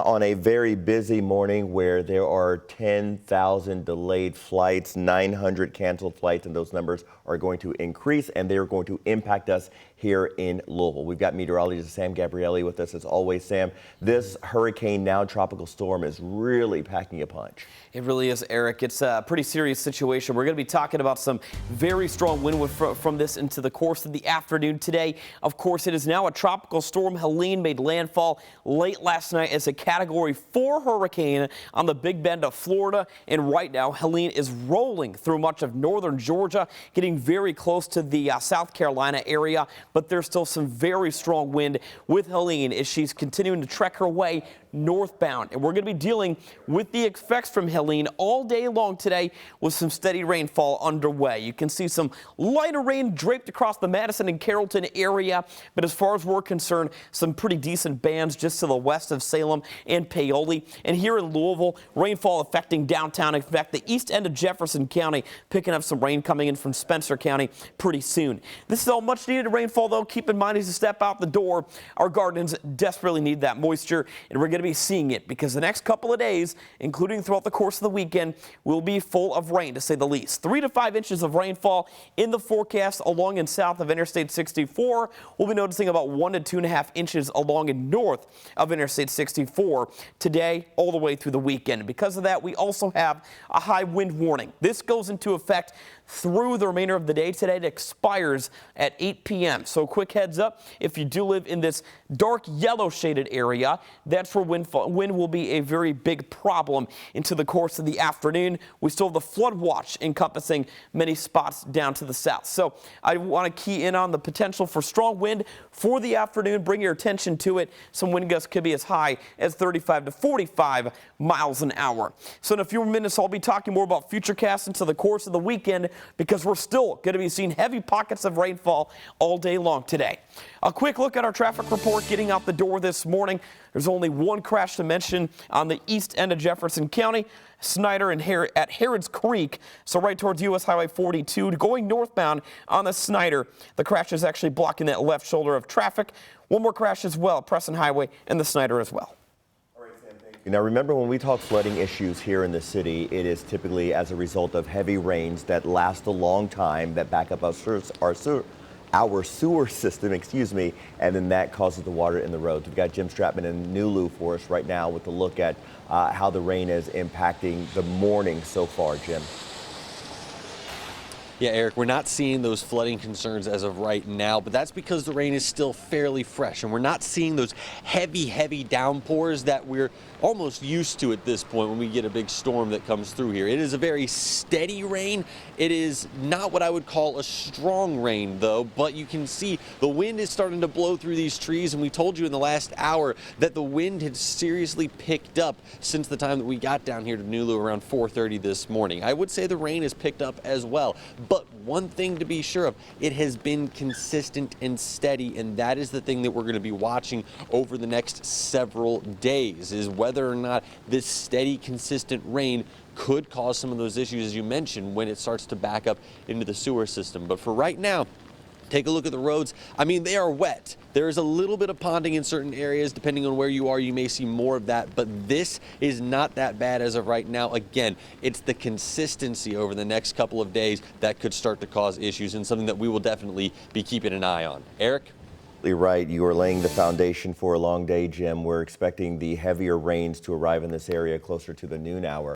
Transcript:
On a very busy morning where there are 10,000 delayed flights, 900 canceled flights, and those numbers are going to increase and they're going to impact us here in Louisville. We've got meteorologist Sam Gabrielli with us as always. Sam, this hurricane, now tropical storm, is really packing a punch. It really is, Eric. It's a pretty serious situation. We're going to be talking about some very strong wind from this into the course of the afternoon today. Of course, it is now a tropical storm. Helene made landfall late last night as a Category 4 hurricane on the Big Bend of Florida. And right now, Helene is rolling through much of northern Georgia, getting very close to the South Carolina area. But there's still some very strong wind with Helene as she's continuing to trek her way northbound. And we're going to be dealing with the effects from Helene all day long today with some steady rainfall underway. You can see some lighter rain draped across the Madison and Carrollton area. But as far as we're concerned, some pretty decent bands just to the west of Salem and Paoli. And here in Louisville, rainfall affecting downtown. In fact, the east end of Jefferson County picking up some rain coming in from Spencer County pretty soon. This is all much needed rainfall, though. Keep in mind as you step out the door, our gardens desperately need that moisture, and we're going to be seeing it because the next couple of days, including throughout the course of the weekend, will be full of rain, to say the least. 3 to 5 inches of rainfall in the forecast along and south of Interstate 64. We'll be noticing about 1 to 2.5 inches along and north of Interstate 64 today all the way through the weekend. Because of that, we also have a high wind warning. This goes into effect through the remainder of the day today. It expires at 8 p.m. So quick heads up, if you do live in this dark yellow shaded area, that's where wind will be a very big problem into the course of the afternoon. We still have the flood watch encompassing many spots down to the south. So I want to key in on the potential for strong wind for the afternoon. Bring your attention to it. Some wind gusts could be as high as 35 to 45 miles an hour. So in a few minutes, I'll be talking more about futurecasts into the course of the weekend, because we're still going to be seeing heavy pockets of rainfall all day long today. A quick look at our traffic report getting out the door this morning. There's only one crash to mention on the east end of Jefferson County, Snyder and at Harrods Creek. So right towards US Highway 42 going northbound on the Snyder. The crash is actually blocking that left shoulder of traffic. One more crash as well, Preston Highway and the Snyder as well. Now, remember, when we talk flooding issues here in the city, it is typically as a result of heavy rains that last a long time, that back up our sewer system, and then that causes the water in the roads. We've got Jim Stratman in Nulu for us right now with a look at how the rain is impacting the morning so far, Jim. Yeah, Eric, we're not seeing those flooding concerns as of right now, but that's because the rain is still fairly fresh, and we're not seeing those heavy downpours that we're almost used to at this point when we get a big storm that comes through here. It is a very steady rain. It is not what I would call a strong rain, though, but you can see the wind is starting to blow through these trees, and we told you in the last hour that the wind had seriously picked up since the time that we got down here to Nulu around 4:30 this morning. I would say the rain has picked up as well. But one thing to be sure of, it has been consistent and steady, and that is the thing that we're going to be watching over the next several days, is whether or not this steady, consistent rain could cause some of those issues, as you mentioned, when it starts to back up into the sewer system. But for right now, take a look at the roads. I mean, they are wet. There is a little bit of ponding in certain areas. Depending on where you are, you may see more of that, but this is not that bad as of right now. Again, it's the consistency over the next couple of days that could start to cause issues, and something that we will definitely be keeping an eye on. Eric? Right. You are laying the foundation for a long day, Jim. We're expecting the heavier rains to arrive in this area closer to the noon hour.